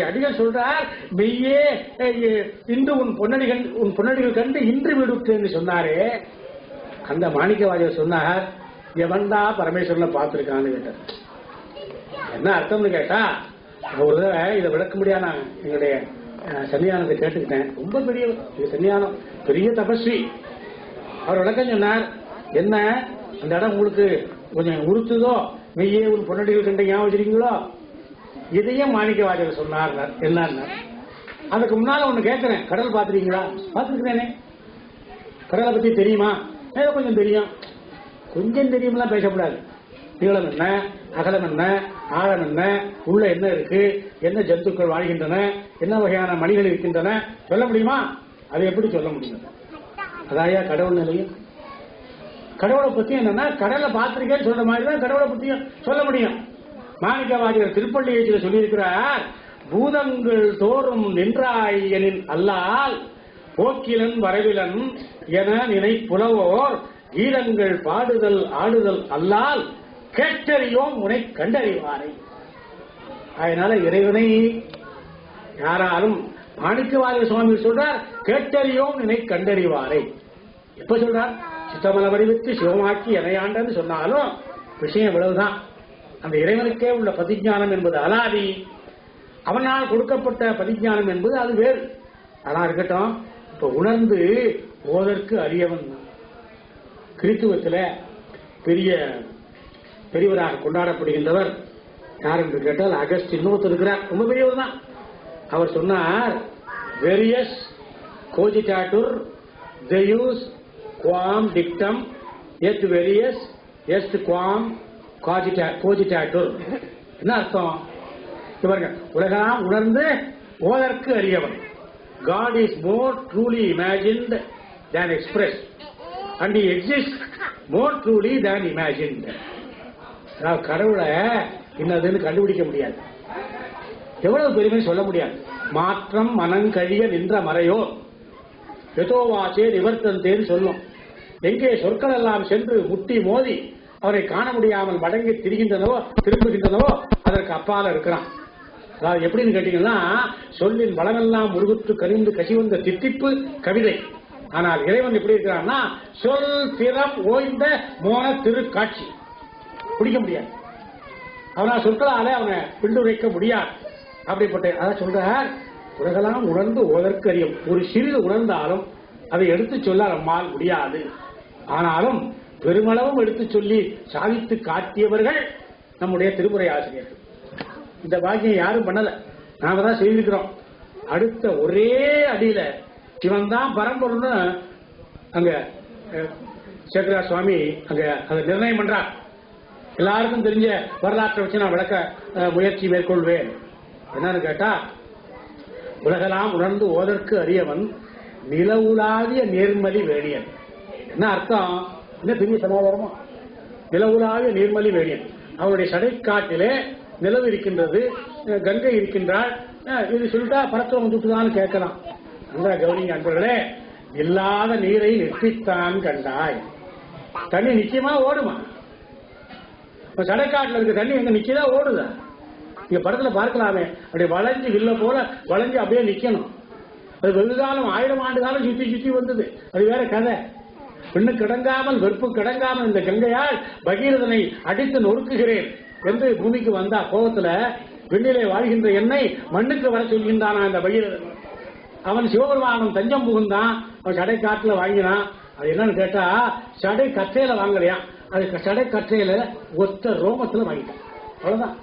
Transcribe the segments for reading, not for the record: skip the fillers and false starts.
அடிகள் சொல்றார், மெய்யே இன்று உன் பொன்னடிகள் கண்டு இன்று விடுத்து என்று சொன்னாரே. அந்த மாணிக்கவாதியர் சொன்னார், எவன்டா பரமேஸ்வரனை பார்த்திருக்கான்னு கேட்டார். என்ன அர்த்தம்னு கேட்டா, ஒரு தடவை இதை விளக்க முடியாது. நான் எங்களுடைய சன்னியானத்தை கேட்டுக்கிட்டேன். ரொம்ப பெரிய சன்னியானம், பெரிய தபஸ்வி. அவர் விளக்கம் சொன்னார். என்ன அந்த இடம் உங்களுக்கு கொஞ்சம் உறுத்துதோ, மெய்யே உன் பொன்னடிகள் கண்டு ஞாபகம் வச்சிருக்கீங்களோ, இதையும் மாணிக்கவாதியர் சொன்னார். என்ன அதுக்கு முன்னால ஒண்ணு கேட்கிறேன், கடல் பாத்திருக்கீங்களா? பாத்துருக்கிறேனே. கடலை பத்தி தெரியுமா? ஏதோ கொஞ்சம் தெரியும். கொஞ்சம் தெரியும்லாம் பேசக்கூடாது. நீளம் என்ன, அகலம் என்ன, ஆழம் என்ன, உள்ள என்ன இருக்கு, என்ன ஜந்துக்கள் வாழ்கின்றன, என்ன வகையான மணிகள் இருக்கின்றன சொல்ல முடியுமா? அதை எப்படி சொல்ல முடியும்? அதாயா கடவுள் நிலையும். கடவுளை பத்தி என்னன்னா, கடலை பார்த்திருக்கேன்னு சொல்ற மாதிரிதான் கடவுளை பத்தியும் சொல்ல முடியும். மாணிக்கவாதியர் திருப்பள்ளி எழுச்சியில சொல்லியிருக்கிறார், பூதங்கள் தோறும் நின்றாயனின் அல்லால் போக்கிலன் வரவிலன் என நினை புலவோர் கீதங்கள் பாடுதல் ஆடுதல் அல்லால் கேட்டறியோம் உனை கண்டறிவாரை. அதனால இறைவனை யாராலும் மாணிக்கவாதியர் சுவாமி சொல்றார், கேட்டறியோம் நினை கண்டறிவாரை. எப்ப சொல்றார்? சித்தமல வடிவத்து சிவமாக்கி எனையாண்டன்னு சொன்னாலும் விஷயம் இவ்வளவுதான். அந்த இறைவனுக்கே உள்ள பதிஞானம் என்பது அலாதி. அவனால் கொடுக்கப்பட்ட பதிஞானம் என்பது அது வேறு. ஆனா இருக்கட்டும், இப்ப உணர்ந்து ஓதற்கு அறியவன். கிறித்துவத்தில் பெரியவராக கொண்டாடப்படுகின்றவர் யார் என்று கேட்டால் அகஸ்டின் ஒருத்தர் இருக்கிறார். ரொம்ப பெரியவர் தான். அவர் சொன்னார், வேரியஸ் கோஜிட்டாட்டுர் தெயூஸ் குவாம் டிக்டம் எத் வேரியஸ் எஸ்ட் குவாம் கோஜிட்டாட்டுர். என்ன அர்த்தம்? இவர்கள் உலகம் உணர்ந்து ஓதற்கு அறியவன். God is more truly imagined than expressed and he exists more truly than imagined. கடவுளை இன்னதுன்னு கண்டுபிடிக்க முடியாது, எவ்வளவு பெருமை சொல்ல முடியாது. மாற்றம் மனங்கழிய நின்ற மறையோ எதோவாச்சே நிவர்த்தந்தேன்னு சொல்லும். எங்கே சொற்கள் எல்லாம் சென்று முட்டி மோதி அவரை காண முடியாமல் மடங்கி திரும்புகின்றனவோ அதற்கு அப்பால இருக்கிறான். அதாவது எப்படின்னு கேட்டீங்கன்னா, சொல்லின் வளமெல்லாம் முருகுற்று கனிந்து கசிவந்த தித்திப்பு கவிதை. ஆனால் இறைவன் எப்படி இருக்கிறான்னா, சொல் திறம் ஓய்ந்த மோன திருக்காட்சி. பிடிக்க முடியாது, அவனால் சொற்களாலே அவனை பின்னுரைக்க முடியாது. அப்படிப்பட்ட அதான் சொல்றார், உலகெல்லாம் உணர்ந்து ஓதற்கு அறியும். ஒரு சிறிது உணர்ந்தாலும் அதை எடுத்து சொல்ல நம்மால் முடியாது. ஆனாலும் பெருமளவும் எடுத்து சொல்லி சாதித்து காட்டியவர்கள் நம்முடைய திருமுறை ஆசிரியர்கள். இந்த பாக்கியம் யாரும் பண்ணல, நாம தான் செய்திருக்கிறோம். அடுத்த ஒரே அடியில இவன் தான் பரம்பொருள்னு அங்க சேகரா சுவாமி அங்க அதை நிர்ணயம் பண்றார். எல்லாருக்கும் தெரிஞ்ச வரலாற்றை வச்சு நான் விளக்க முயற்சி மேற்கொள்வேன். என்னன்னு கேட்டா, உலகெல்லாம் உணர்ந்து ஓதற்கு அறியவன் நிலவுலாவிய நேர்மலி வேணியன். என்ன அர்த்தம்? என்ன பெரிய சமாதானமா? நிலவுலாவிய நீர்மலி வேணியன். அவருடைய சடைக்காட்டிலே நிலவு இருக்கின்றது, கங்கை இருக்கின்றாள். இது சொல்லிட்டா பரத்துவம் வந்துட்டுதான்னு கேட்கலாம். அந்த கவனிங்க அன்பர்களே, இல்லாத நீரை நிற்பித்தான் கண்டாய். தண்ணி நிச்சயமா ஓடுமா? சடைக்காட்டில் இருக்க தண்ணி எங்க நிச்சயதா ஓடுதா? இங்க படத்துல பார்க்கலாமே, அப்படியே வளைஞ்சு வில்ல போல வளைஞ்சு அப்படியே நிக்கணும். அது வெகுகாலம் 1000 ஆண்டு காலம் சுத்தி சுத்தி வந்தது, அது வேற கதை. பெண்ணு கிடங்காமல் வெறுப்பு கிடங்காமல் இந்த கங்கையால் பகீரதனை அடித்து நொறுக்குகிறேன் என்று பூமிக்கு வந்தா கோபத்துல விண்ணிலே வாழ்கின்ற என்னை மண்ணுக்கு வர சொல்கின்றானா இந்த பகீரதன். அவன் சிவபெருமானம் தஞ்சம் புகுந்தான், அவன் சடை காட்டுல வாங்கினான். அது என்னன்னு கேட்டா, சடை கற்றையில வாங்கலையான், அது சடை கற்றையில ஒத்த ரோமத்துல வாங்கிட்டான். அவ்வளவுதான்,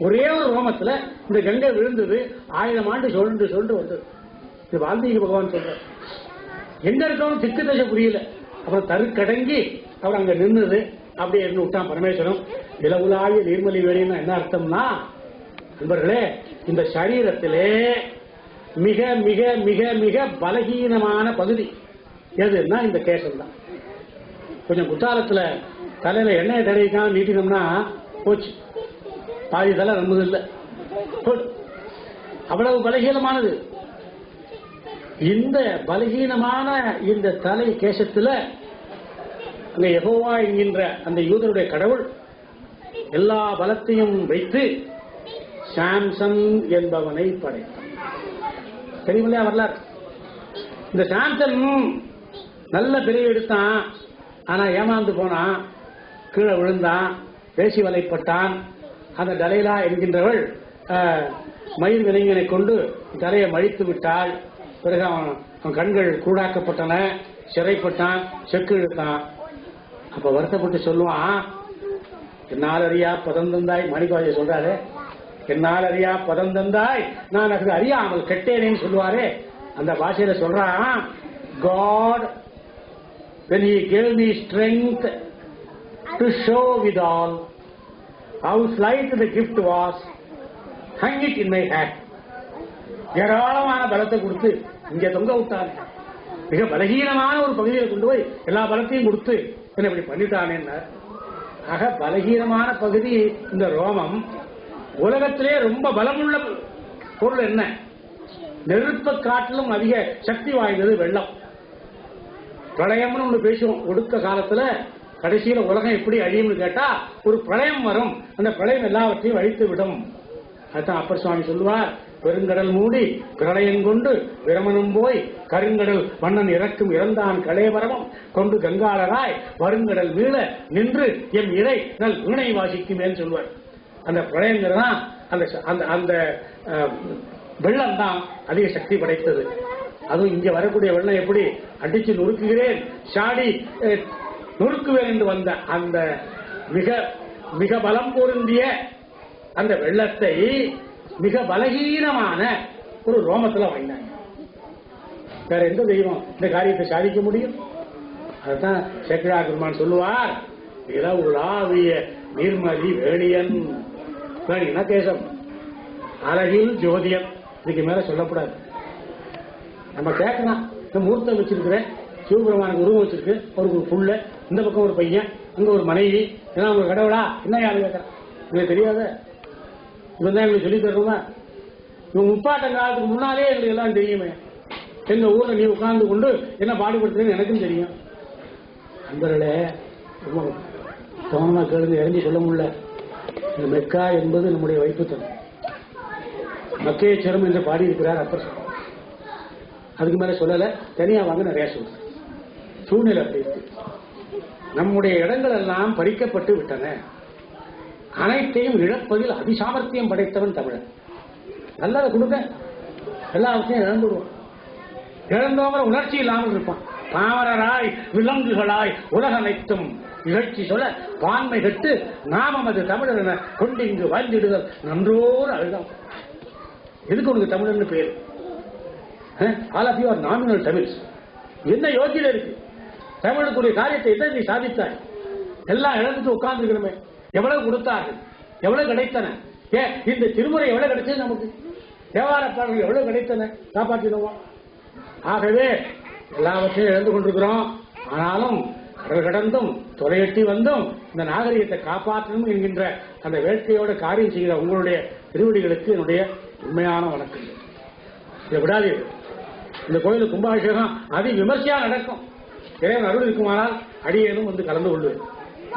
ஒரே ஒரு ரோமத்துல இந்த கங்கை விழுந்தது. 1000 ஆண்டு சொல்லிட்டு வந்தது. இது வால்மீகி பகவான் சொல்ற. எங்க இருக்கவன் திக்கு தசை புரியல. அப்புறம் தருக்கடங்கி அவர் அங்க நின்றுது. அப்படியே இருந்து விட்டான் பரமேஸ்வரம். நிலவுலாவிய நீர்மலி வேணின்னா என்ன அர்த்தம்னா, நண்பர்களே, இந்த சரீரத்திலே மிக மிக மிக மிக பலகீனமான பகுதி எதுன்னா இந்த கேசம் தான். கொஞ்சம் குற்றாலத்துல தலையில எண்ணெய் தடவிக்காம நீட்டினோம்னா போச்சு, பாதி தலை நம்பது இல்லை. அவ்வளவு பலகீனமானது. இந்த பலகீனமான இந்த தலை கேசத்துல அங்க யெகோவா என்கின்ற அந்த யூதருடைய கடவுள் எல்லா பலத்தையும் வைத்து சாம்சன் என்பவனை படைத்தான். தெரியுமில்லையா வரலாறு? இந்த சாம்சன் நல்ல பிரிவு எடுத்தான். ஆனா ஏமாந்து போனான், கீழே விழுந்தான், பேசி வலைப்பட்டான். அந்த டலைலா என்கின்றவள் மயில் விலங்கினை கொண்டு தலையை மழித்து விட்டாள். பிறகு அவன் கண்கள் கூடாக்கப்பட்டன, சிறைப்பட்டான், செக்கு இழுத்தான். அப்ப வருத்தப்பட்டு சொல்லுவான், என்னால் அறியா பதந்தந்தாய். மாணிக்கவாசகர் சொல்றாரு, என்னால் அறியா பதந்தந்தாய், நான் அது அறியாமல் கெட்டேனேன்னு சொல்லுவாரே. அந்த பாஷையில சொல்றான், God when he gave me strength to show withal how slight the gift was, hung it in my hand. ஏராளமான பலத்தை கொடுத்து இங்க தொங்க விட்டானே, மிக பலகீனமான ஒரு பகுதியை கொண்டு போய் எல்லா பலத்தையும் கொடுத்து என்ன இப்படி பண்ணிட்டானே. ஆக பலகீனமான பகுதி இந்த ரோமம். உலகத்திலே ரொம்ப பலமுள்ள பொருள் என்ன? நெருப்பை காட்டிலும் அதிக சக்தி வாய்ந்தது வெள்ளம். பிரளயம்னு ஒண்ணு பேசுவோம். ஒடுக்க காலத்துல கடைசியில உலகம் எப்படி அழியும்னு கேட்டா ஒரு பிரளயம் வரும். அந்த பிரளயம் எல்லாவற்றையும் அழித்து விடும். அதுதான் அப்பர் சுவாமி சொல்லுவார், பெருங்கடல் மூடி பிரளயம் கொண்டு விரமனும் போய் கருங்கடல் மன்னன் இறக்கும் இறந்தான் களையபரமம் கொண்டு கங்காளராய் வருங்கடல் மீள நின்று எம் இறை நல் வீணை வாசிக்குமேன்னு சொல்லுவார். அந்த பிரளயங்கிறதா அந்த வெள்ளம் தான் அதிக சக்தி படைத்தது. அதுவும் இங்க வரக்கூடிய வெள்ளம் எப்படி அடிச்சு நொறுக்குகிறேன், சாடி நொறுக்குவேன் என்று வந்த அந்த மிக மிக பலம் பொருந்திய அந்த வெள்ளத்தை மிக பலகீனமான ஒரு ரோமத்துல வாங்கினாங்க. வேற எந்த தெய்வம் இந்த காரியத்தை சாதிக்க முடியும்? அதுதான் சேக்கிழார் பெருமான் சொல்லுவார், இளவுலாவிய நீர்மதி வேணியன். வேணினா தேசம், அழகில் ஜோதியம். இதுக்கு மேல சொல்லக்கூடாது. நம்ம கேட்கலாம், இந்த மூர்த்தம் வச்சிருக்கிறேன், சிவபெருமானுக்கு உருவம் வச்சிருக்கு, அவருக்கு ஒரு புள்ள, இந்த பக்கம் ஒரு பையன், அங்க ஒரு மனைவி, ஏன்னா அவங்க கடவுளா என்ன யாரு கேட்கறான்? உங்களுக்கு தெரியாத? இவன் தான் எங்களுக்கு சொல்லி தரணுமா? இவங்க முப்பாட்டம் காலத்துக்கு முன்னாலே எங்களுக்கு எல்லாம் தெரியுமே. எங்க ஊர்ல நீ உட்கார்ந்து கொண்டு என்ன பாடுபடுத்துறேன்னு எனக்கும் தெரியும். அன்பர்களே, ரொம்ப கவனமா கேளுங்க, இறங்கி சொல்ல முடியல. இந்த மெக்கா என்பது நம்முடைய வைப்புத்தனம். மக்கேச்சரம் என்று பாடியிருக்கிறார் அப்பர். அதுக்கு மேல சொல்லல, தனியா வாங்க நிறைய சொல்றேன். சூழ்நிலை அப்படி இருக்கு. நம்முடைய இடங்கள் எல்லாம் பறிக்கப்பட்டு விட்டன. அனைத்தையும் இழப்பதில் அதிசாமர்த்தியம் படைத்தவன் தமிழன். நல்லதை கொடுக்க எல்லாவற்றையும் இழந்துடுவோம். இழந்தவங்க உணர்ச்சி இல்லாமல் இருப்பான். பாமரராய் விலங்குகளாய் உலக அனைத்தும் நிகழ்ச்சி சொல்ல பான்மை கட்டு நாமம் அது தமிழர் என கொண்டு இங்கு வாழ்ந்திடுதல் நன்றோடு அழுதம். எதுக்கு உனக்கு தமிழர்னு பேரு? All of you are nominal Tamils. என்ன யோகியதை இருக்கு? தமிழுக்குரிய காரியத்தை எதை நீ சாதித்தாய்? எல்லாம் இழந்துட்டு உட்கார்ந்து இருக்கிறோமே. எவ்வளவு கொடுத்தார்கள், எவ்வளவு கிடைத்தன? இந்த திருமுறை எவ்வளவு கிடைச்சது நமக்கு? தேவார பாடல்கள் எவ்வளவு கிடைத்தன? காப்பாற்றினோம். ஆகவே எல்லாவற்றையும் இழந்து கொண்டிருக்கிறோம். ஆனாலும் கடல் கடந்தும் தொலையெட்டி வந்தும் இந்த நாகரிகத்தை காப்பாற்றணும் என்கின்ற அந்த வேட்கையோட காரியம் செய்கிற உங்களுடைய திருவடிகளுக்கு என்னுடைய உண்மையான வணக்கம். இதை விடாதீர்கள். இந்த கோயிலுக்கு கும்பாபிஷேகம் அதி விமர்சையா நடக்கும். இறைவன் அருள் இருக்குமானால் அடியேனும் வந்து கலந்து கொள்வேன்.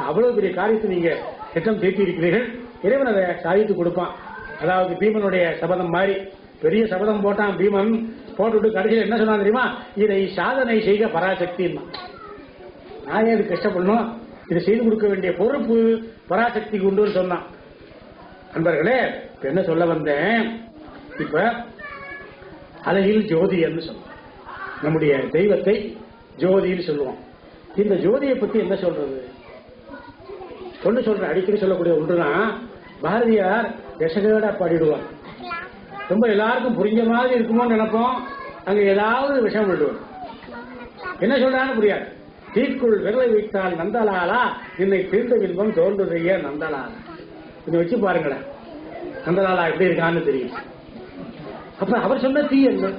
அவ்வளவு பெரிய காரியத்தை நீங்க திட்டம் தீர்த்தி இருக்கிறீர்கள். இறைவன் அதை சாதித்து கொடுப்பான். அதாவது பீமனுடைய சபதம் மாதிரி பெரிய சபதம் போட்டான் பீமன். போட்டுவிட்டு கடைசியில் என்ன சொன்னான் தெரியுமா? இதை சாதனை செய்க பராசக்தி. நான் ஏது கஷ்டப்படணும், இதை செய்து கொடுக்க வேண்டிய பொறுப்பு பராசக்திக்கு உண்டு சொன்னான். அன்பர்களே, என்ன சொல்ல வந்தேன்? இப்ப அழகில் ஜோதி என்று சொல்லுவோம். நம்முடைய தெய்வத்தை ஜோதின்னு சொல்லுவோம். இந்த ஜோதியை பத்தி என்ன சொல்றது? ஒண்ணு சொல்றேன், அடிக்கடி சொல்லக்கூடிய ஒன்றுதான். பாரதியார் எசகேடா பாடிடுவார். ரொம்ப எல்லாருக்கும் புரிஞ்ச மாதிரி இருக்குமோன்னு நினைப்போம். அங்க ஏதாவது விஷயம் விடுவார். என்ன சொல்றான்னு புரியாது. தீக்குள் விரலை வைத்தால் நந்தலாலா, என்னை தீர்ந்த வில்வம் தோன்றுதைய நந்தலாலா. இதை வச்சு பாருங்களேன், நந்தலாலா எப்படி இருக்கான்னு தெரியும். அப்ப அவர் சொன்ன தீ என்ன?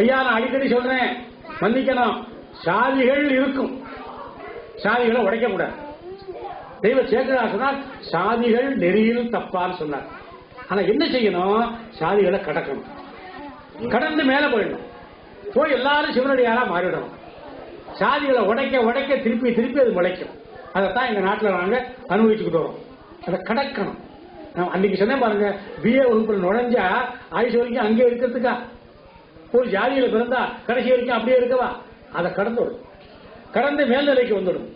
ஐயா, நான் அடிக்கடி சொல்றேன், மன்னிக்கணும், சாதிகள் இருக்கும், சாதிகளை உடைக்க கூடாது. தெய்வ சேக்கரா சொன்னார், சாதிகள் நெறியில் தப்பான்னு சொன்னார். ஆனா என்ன செய்யணும்? சாதிகளை கடக்கணும், கடந்து மேல போயிடணும், போய் எல்லாரும் சிவனடியாரா மாறிடணும். சாதிகளை உடைக்க உடைக்க திருப்பி திருப்பி அது முளைக்கும். அதைத்தான் எங்க நாட்டில் நாங்க அனுபவிச்சுக்கிட்டு வரோம். அதை கடக்கணும். நான் அன்னைக்கு சொன்னேன் பாருங்க, பிஏ வகுப்புல நுழைஞ்சா ஆயுஷ் வரைக்கும் அங்கே இருக்கிறதுக்கா? ஒரு ஜாதியில பிறந்தா கடைசி வரைக்கும் அப்படியே இருக்கவா? அதை கடந்துவிடும், கடந்து மேல்நிலைக்கு வந்துடும்.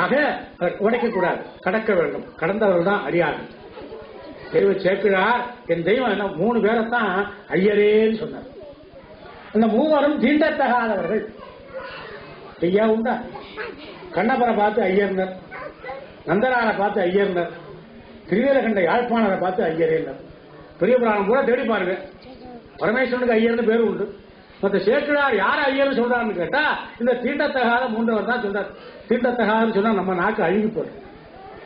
ஆக அதை உடைக்க கூடாது, கடக்க வேண்டும். கடந்தவர்கள் தான் அடியார்கள். தெய்வ சேக்கிழார் என் தெய்வம் என்ன 3 பேரைத்தான் ஐயரேன்னு சொன்னார். அந்த 3வரும் தீண்டத்தகாதவர்கள். ஐயா உண்டா? கண்ணபரை பார்த்து ஐயர்னர், நந்தனாரை பார்த்து ஐயர்னர், திருவேலகண்ட யாழ்ப்பாணரை பார்த்து ஐயரேனர். பெரிய புராணம் கூட தேடி பாருங்க, பரமேஸ்வரனுக்கு ஐயர்னு பேர் உண்டு. மற்ற சேக்கிழார் யார் ஐயர்னு சொல்றான்னு கேட்டா இந்த தீண்டத்தகாத 3வர் தான் சொல்றார். தீண்டத்தகாதுன்னு சொன்னா நம்ம நாக்கு அழுகி போடும்.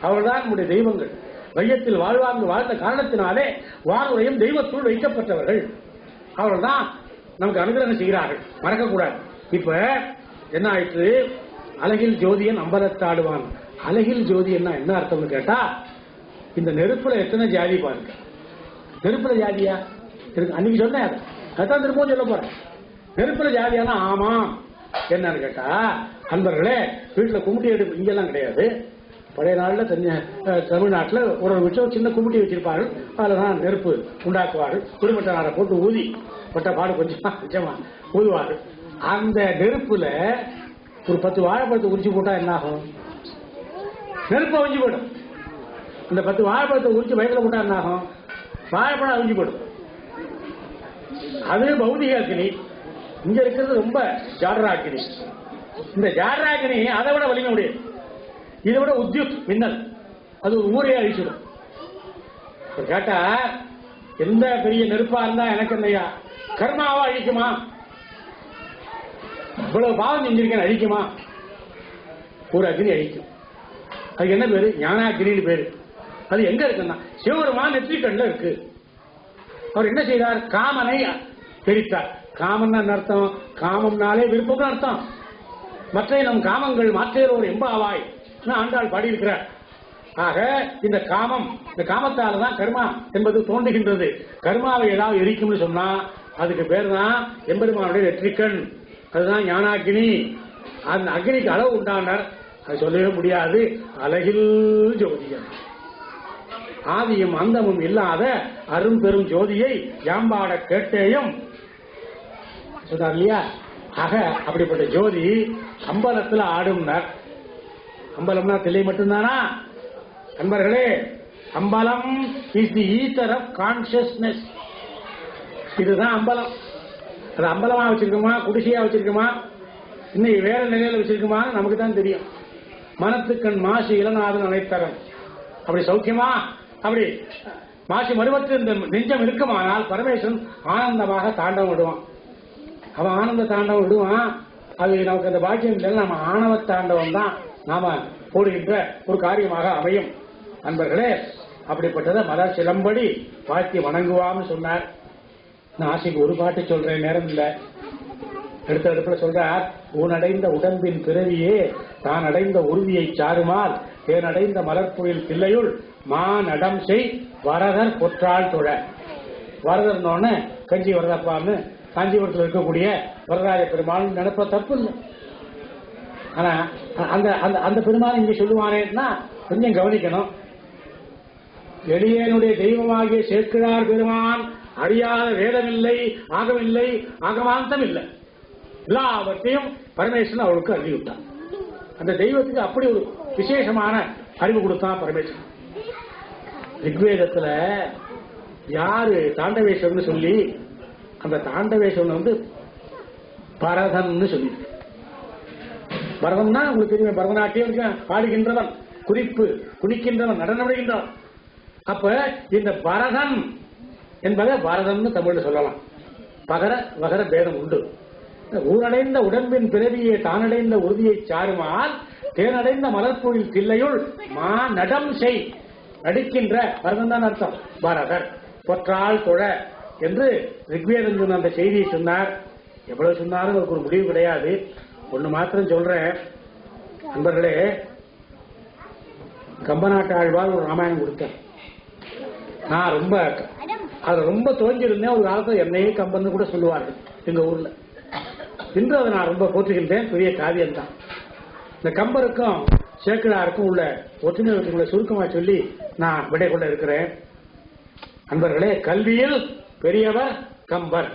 அவர்தான் நம்முடைய தெய்வங்கள். வையத்தில் வாழ்வாங்க வாழ்ந்த காரணத்தினாலே வானுரையும் தெய்வத்துள் வைக்கப்பட்டவர்கள். அவர்கள் தான் நமக்கு அனுகிரகம் செய்கிறார்கள், மறக்கக்கூடாது. இப்ப என்ன ஆயிற்று? அழகில் ஜோதியன் அம்பலத்தாடுவான். அழகில் ஜோதி என்ன அர்த்தம்னு கேட்டா, இந்த நெருப்புல எத்தனை ஜாதி பாருங்க. நெருப்புல ஜாதியா இருக்கு? அன்னைக்கு சொன்னேன், அதான் திரும்பவும் சொல்ல போறேன். நெருப்புல ஜாதியானா ஆமா என்னன்னு கேட்டா, அன்பர்களே வீட்டுல கும்பிட்டி எடுப்பு இங்கெல்லாம் கிடையாது. பழைய நாள்ல தமிழ்நாட்டில் ஒரு வீட்டில் சின்ன கும்பிட்டி வச்சிருப்பார்கள், அதுலதான் நெருப்பு உண்டாக்குவார்கள். குடிமட்ட நாரை போட்டு ஊதி பட்ட பாடு கொஞ்சமா ஊதுவார்கள். அந்த நெருப்புல ஒரு 10 வாழைப்பழத்தை உரிச்சு போட்டா என்ன ஆகும்? நெருப்பு அவிஞ்சு போயிடும். இந்த 10 வாழைப்பழத்தை உரிச்சு வயதுல போட்டா என்ன ஆகும்? வாழைப்பழம் அவிஞ்சு போயிடும். அது பௌதிக அக்னி. இங்க இருக்கிறது ரொம்ப ஜாடரா அக்னி. இந்த ஜாடரா அக்னி அதை விட வலிமை முடியும். இதை விட உத்யுத் மின்னல், அது ஒரு ஊரையே அழிச்சிடும். கேட்டா எந்த பெரிய நெருப்பா இருந்தா எனக்கு இல்லையா, கர்மாவா அழிக்குமா? இவ்வளவு பாவம் செஞ்சிருக்கேன் அழிக்குமா? ஒரு அக்னி அழிக்கும். அதுக்கு என்ன பேரு? ஞானாகினின்னு பேரு. அது எங்க இருக்குன்னா சிவபெருமான் நெற்றிக்கண்ல இருக்கு. அவர் என்ன செய்தார்? காமனை பிரித்தார். காமன் அர்த்தம், காமம்னாலே விருப்பம் அர்த்தம். மற்ற நம் காமங்கள் மாற்றேரோர் எம்பாவாய் ஆண்டாள் பாடியிருக்கிறார். ஆக இந்த காமம், இந்த காமத்தால்தான் கர்மா என்பது தோன்றுகின்றது. கர்மாவை ஏதாவது எரிக்கும்னு சொன்னா அதுக்கு பேர் தான் எம்பெருமானுடைய நெற்றிக்கண். அதுதான் ஞானாகினி. அந்த அக்னிக்கு அளவு உண்டானார், அது சொல்லவே முடியாது. அழகில் ஜோதியம், ஆதியும் அந்தமும் இல்லாத அரும் பெரும் ஜோதியை யாம்பாட கேட்டேயும் சொன்னார் இல்லையா? ஆக அப்படிப்பட்ட ஜோதி அம்பலத்தில் ஆடும்னார். அம்பலம்னா தில்லை மட்டும்தானா? அன்பர்களே, ambalam is the ether of consciousness. இதுதான் அம்பலம். அது அம்பலமா வச்சிருக்குமா, குடிசையா வச்சிருக்குமா, இன்னைக்கு வேற நிலையில வச்சிருக்குமா நமக்கு தான் தெரியும். மனத்துக்கண் மாசி இளநாதன் அனைத்தரன். அப்படி சௌக்கியமா, அப்படி மாசி மறுபற்று இந்த நெஞ்சம் இருக்குமானால் பரமேஸ்வரன் ஆனந்தமாக தாண்டவம் விடுவான். அவன் ஆனந்த தாண்டவம் விடுவான். அது நமக்கு அந்த பாக்கியம் இல்லை. நம்ம ஆணவ தாண்டவம் தான் நாம போடுகின்ற ஒரு காரியமாக அமையும். அன்பர்களே, அப்படிப்பட்டதை மலர் சிலம்படி வாழ்த்தி வணங்குவான்னு சொன்னார். நான் ஆசைக்கு ஒரு பாட்டு சொல்றேன், நேரம் இல்லை. அடுத்த இடத்துல சொல்றார், ஊனடைந்த உடம்பின் பிறவியே தான் அடைந்த உறுதியை சாருமால் தேனடைந்த மலர்புயில் பிள்ளையுள் மா நடம் செய் வரதர் பொற்றாள் தொழ. வரதர்னோன்னு கஞ்சி வரதப்பான்னு காஞ்சிபுரத்தில் இருக்கக்கூடிய வரராஜ பெருமாள் நினைப்ப தப்பு இல்லை. ஆனா அந்த அந்த பெருமாள் இங்க சொல்லுவானேன்னா கொஞ்சம் கவனிக்கணும். எளியனுடைய தெய்வமாகிய சேக்கிழார் பெருமான் அறியாத வேதமில்லை, ஆகமில்லை, ஆகமாந்தம் இல்லை. எல்லாவற்றையும் பரமேஸ்வரன் அவளுக்கு அறிவிட்டான். அந்த தெய்வத்துக்கு அப்படி ஒரு விசேஷமான அறிவு கொடுத்தான் பரமேஸ்வரன். ரிக்வேதத்துல யாரு தாண்டவேஸ்வரன் சொல்லி, அந்த தாண்டவேஸ்வரன் பரதன் சொல்லி. பரதம்னா உங்களுக்கு தெரியும், பரதநாட்டியம் பாடுகின்றவன், குறிப்பு குனிக்கின்றவன், நடனமிடுகின்றவன். அப்ப இந்த பரதன் என்பதை பரதன் தமிழ்ல சொல்லலாம். பகர வகர பேதம் உண்டு. ஊரடைந்த உடம்பின் பிறவியை தானடைந்த உறுதியை சாருமால் தேனடைந்த மலர்பொழில் தில்லையுள் மா நடம் செய். நடிக்கின்ற பரதன் தான் அர்த்தம். பரதர் பொற்றாள் தொழ என்று ரிக்வேதன் சொன்ன அந்த செய்தியை சொன்னார். எவ்வளவு சொன்னாலும் அதுக்கு ஒரு முடிவு கிடையாது. ஒண்ணு மாத்திரம் சொல்றேன் நண்பர்களே, கம்பநாட்டு ஆழ்வார் ஒரு ராமாயணம் கொடுத்தார். நான் ரொம்ப தோன்றிருந்தேன். ஒரு காலத்தில் என்னையே கம்பன்னு கூட சொல்லுவார்கள் எங்க ஊர்ல. இன்று அதை நான் ரொம்ப போற்றுகின்றேன். பெரிய காவியம் தான். இந்த கம்பருக்கும் சேக்கிழாருக்கும் உள்ள ஒற்றுமை சுருக்கமா சொல்லி நான் விடை கொள்ள இருக்கிறேன். அன்பர்களே, கல்வியில் பெரியவர் கம்பர்.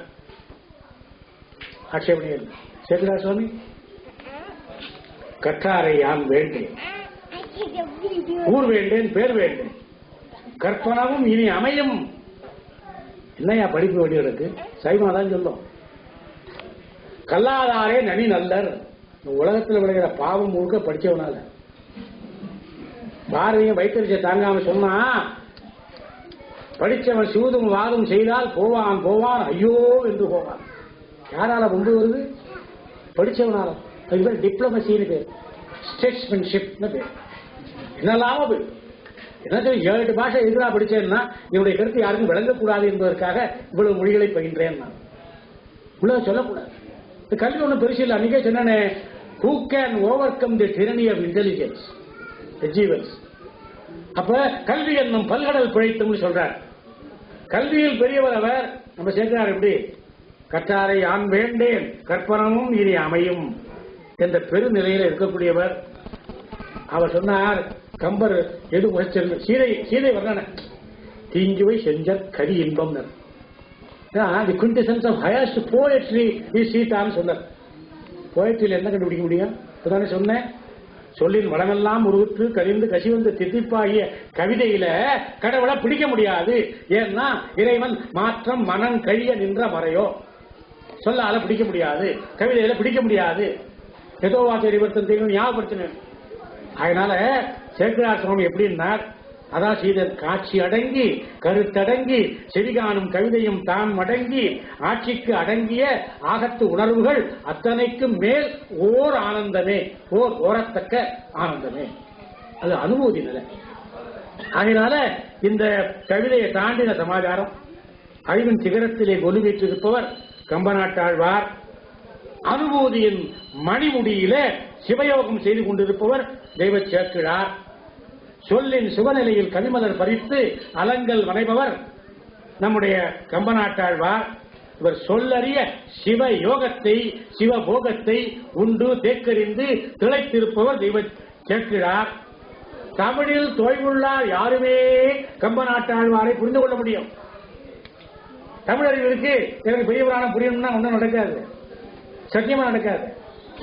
ஆட்சேபணியில் சேதுரா சுவாமி, கற்றாரை யான் வேண்டேன், ஊர் வேண்டேன், பேர் வேண்டேன், கற்பனவும் இனி அமையும். என்னையா படிப்பு வேண்டியவருக்கு? சைவம் சொல்லும், கல்லாதாரே நனி நல்லர். உலகத்தில் விளைகிற பாவம் முழுக்க படிச்சவனால பாரதியும் வைத்தறிச்ச தாங்காம சொன்னா, படிச்சவன் சூதும் வாதும் செய்தால் போவான் போவான் ஐயோ என்று போவான். யாரால கொண்டு வருது? படிச்சவனால. அதுதான் டிப்ளமசின்னு பேர், ஸ்டேட்ஸ்மேன்ஷிப் பேர். என்னெல்லாம பேர் என்ன 7 பாஷை எதிராக படிச்சேன்னா என்னுடைய கருத்து யாருக்கும் விளங்கக்கூடாது என்பதற்காக இவ்வளவு மொழிகளை பயின்றேன். நான் இவ்வளவு சொல்லக்கூடாது. கல்வி ஒன்றும் பெருசு இல்லை. அன்னைக்கே சொன்னே, who can overcome the tyranny of intelligence? achievers. அப்ப கல்வி என்னும் பல்கடல் பிழைத்தும் சொல்றார். கல்வியில் பெரியவர் அவர். நம்ம சேர்க்கிறார் எப்படி? கற்றாரை யான் வேண்டேன், கற்பனமும் இனி அமையும் என்ற பெருநிலையில் இருக்கக்கூடியவர். அவர் சொன்னார், கம்பர் எது முயற்சி சீதை வர்ணனை, தீங்குவை செஞ்ச கரி இன்பம். தி குவிண்டெசன்ஸ் ஆஃப் ஹையஸ்ட் போயட்ரி இஸ் சீதான்னு சொன்னார். போயட்ரியில் என்ன கண்டுபிடிக்க முடியும்? அதானே சொன்னேன். சொல்லின் வளமெல்லாம் உருவுற்று கரிந்து கசிவந்து தித்திப்பாகிய கவிதையில கடவுளை பிடிக்க முடியாது. ஏன்னா இறைவன் மாற்றம் மனம் கழிய நின்ற மறையோ, சொல்லால பிடிக்க முடியாது, கவிதையில பிடிக்க முடியாது. ஏதோ வார்த்தை பரிவர்த்தனை ஞாபகப்படுத்தினேன். அதனால சேக்கிழார் சுவாமி எப்படின்னார், அதான் சீதர் காட்சி அடங்கி கருத்தடங்கி செவிகாணும் கவிதையும் தான் அடங்கி ஆட்சிக்கு அடங்கிய ஆகத்து உணர்வுகள் அத்தனைக்கும் மேல் ஓர் ஆனந்தமே, ஓர் ஓரத்தக்க ஆனந்தமே. அது அனுபூதி நிலை. அதனால இந்த கவிதையை தாண்டின சமாச்சாரம். அறிவின் சிகரத்திலே கொலுவீற்றிருப்பவர் கம்பநாட்டாழ்வார். அனுபூதியின் மணிமுடியில சிவயோகம் செய்து கொண்டிருப்பவர் தெய்வ சேக்கிழார். சொல்லின் சுகநிலையில் கவிமலர் பறித்து அலங்கல் வனைபவர் நம்முடைய கம்பநாட்டாழ்வார். இவர் சொல்லறிய சிவ யோகத்தை சிவபோகத்தை உண்டு தேக்கறிந்து திளைத்திருப்பவர் தெய்வ சேக்கிழார். தமிழில் தோய்வுள்ளார் யாருமே கம்பநாட்டாழ்வாரை புரிந்து கொள்ள முடியும். தமிழறிவிற்கு எனக்கு பெரிய புராணம் புரியணும்னா ஒன்றும் நடக்காது, சத்தியமா நடக்காது.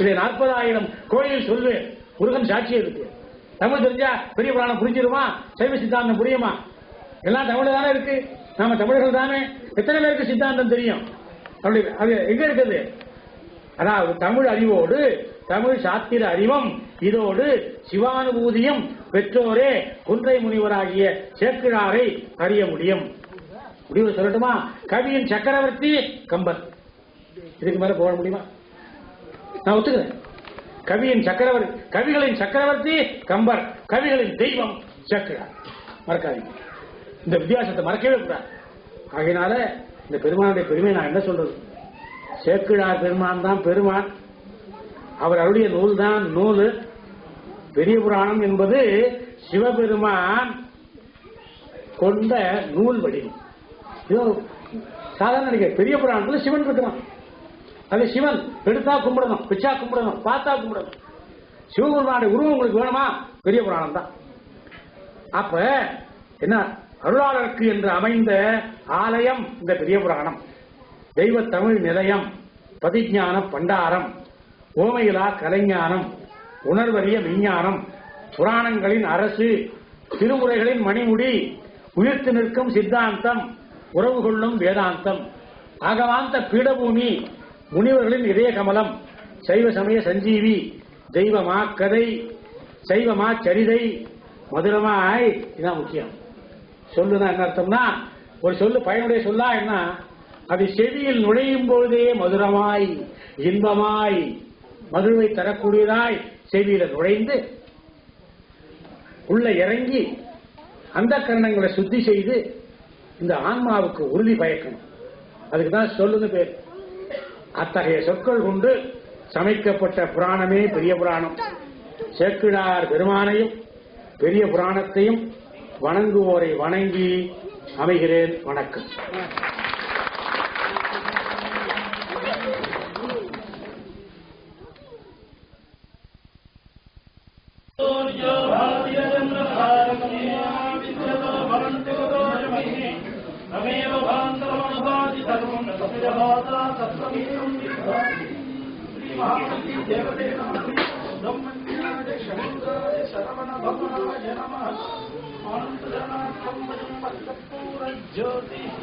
இதை 40,000 கோயில் சொல்லு, முருகன் சாட்சி இருக்கு. தமிழ் தெரிஞ்சா பெரிய புராணம் புரிஞ்சிருமா? சைவ சித்தாந்தம் புரியுமா? எல்லாம் தமிழ் தானே இருக்கு, நாம தமிழர்கள் தானே. எத்தனை பேருக்கு சித்தாந்தம் தெரியும்? அப்படி அது எங்க இருக்குது? அதாவது தமிழ் அறிவோடு தமிழ் சாத்திர அறிவும் இதோடு சிவானுபூதியும் பெற்றோரே குன்றை முனிவராகிய சேக்கிழாரை அறிய முடியும். முடிவு சொல்லட்டுமா? கவியின் சக்கரவர்த்தி கம்பர். இதுக்கு மேல போக முடியுமா? நான் ஒத்துக்கிறேன். கவியின் சக்கரவர்த்தி, கவிகளின் சக்கரவர்த்தி கம்பர், கவிகளின் தெய்வம் சேக்கிழார். மறக்காதீங்க, இந்த வித்தியாசத்தை மறக்கவே கூடாது. ஆகையினால இந்த பெருமானுடைய பெருமை நான் என்ன சொல்றது? சேக்கிழார் பெருமான் தான் பெருமான். அவர் அருளிய நூல் தான் நூல். பெரிய புராணம் என்பது சிவபெருமான் கொண்ட நூல் வடிவம். சாதாரண நினைக்க பெரிய புராணத்துல சிவன் இருக்கிறான். அது சிவன் எடுத்தா கும்பிடணும், பிச்சா கும்பிடணும், பார்த்தா கும்பிடணும். சிவபெருமானுடைய உருவம் உங்களுக்கு வேணுமா? பெரிய புராணம் தான். அப்ப என்ன, அருளாளருக்கு என்று அமைந்த ஆலயம் இந்த பெரிய புராணம். தெய்வ தமிழ் நிலையம், பதிஞான பண்டாரம், ஓமையிலா கலைஞானம், உணர்வறிய விஞ்ஞானம், புராணங்களின் அரசு, திருமுறைகளின் மணிமுடி, உயிர்த்து நிற்கும் சித்தாந்தம், உறவு கொள்ளும் வேதாந்தம், ஆகவாந்த பீடபூமி, முனிவர்களின் இதய கமலம், சைவ சமய சஞ்சீவி, தெய்வமா கதை, சைவமா சரிதை, மதுரமாய். இதுதான் முக்கியம். சொல்லுதான் என்ன அர்த்தம்னா, ஒரு சொல்லு பயனுடைய சொல்லா என்ன, அது செவியில் நுழையும் பொழுதே மதுரமாய் இன்பமாய் மதுரை தரக்கூடியதாய் செவியில நுழைந்து உள்ள இறங்கி அந்த கரணங்களை சுத்தி செய்து இந்த ஆன்மாவுக்கு உறுதி பயக்கணும். அதுக்குதான் சொல்லுன்னு பேர். அத்தகைய சொற்கள் கொண்டு சமைக்கப்பட்ட புராணமே பெரிய புராணம். சேக்கிழார் பெருமானையும் பெரிய புராணத்தையும் வணங்குவோரை வணங்கி அமைகிறேன். வணக்கம். बीजबाधा तत्त्वमेकं विभाति श्री महामन्त्री देवतेना ब्रह्मण्याय शंकराय शरवणभवाय नमः आनन्दजनार्थं वयं कर्पूरज्योतिः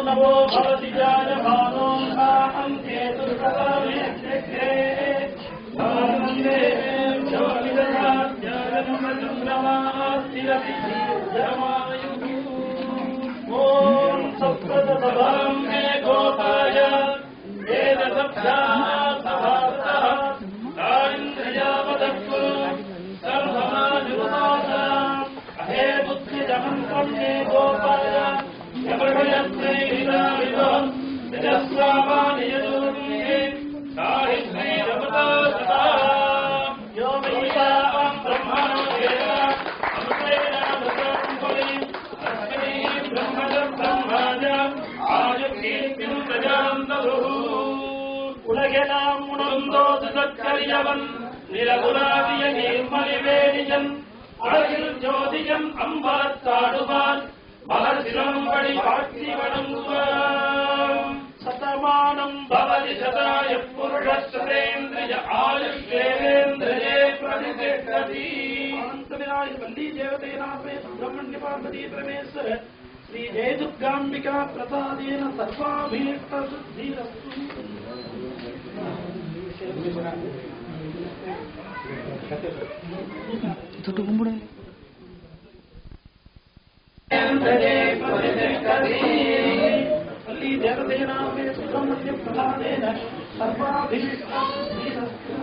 नमो भवति जायमानो अन्ते दुर्गमे ओम सप्तदशभां मे गोपाय वेदसप्ताः दारिन्द्र्यावदक्कुरु सर्वमाजुतासा अहे बुद्धिजमन्त्रं मे गोपाय यमयस्त्रैरिदाविदं यजस्वामानि यजोन्ये साहित्रीरमता सदा यो वैतां ब्रह्मणो देव अमृतेनामृतं बलिं तस्मै ब्रह्मजब्रह्माज आयुर्कीर्तिं प्रजान्तरुः உலகெல்லாம் உணர்ந்தோது சக்கரியவன் நிரகுலாவிய நீர்மலிவேணியன் அழகில் ஜோதியன் அம்பலத்தாடுவான் மலர் சிலம்படி வாழ்த்தி வணங்குவான் சதமானம் பவதி சதாய புருஷஸ்ரேந்திரிய ஆயுஷ்வேந்திரியே பிரதிஷ்டதி அனந்தவிநாயக வள்ளி தேவதேனாமே சுப்பிரமணிய பார்வதி பரமேஸ்வர श्री जय दुर्गांबिका प्रसादेन सर्वाभीष्ट सिद्धिरस्तु वल्ली देवदेनामे सुब्रह्मण्य प्रसादेन सर्वाभीष्ट सिद्धिरस्तु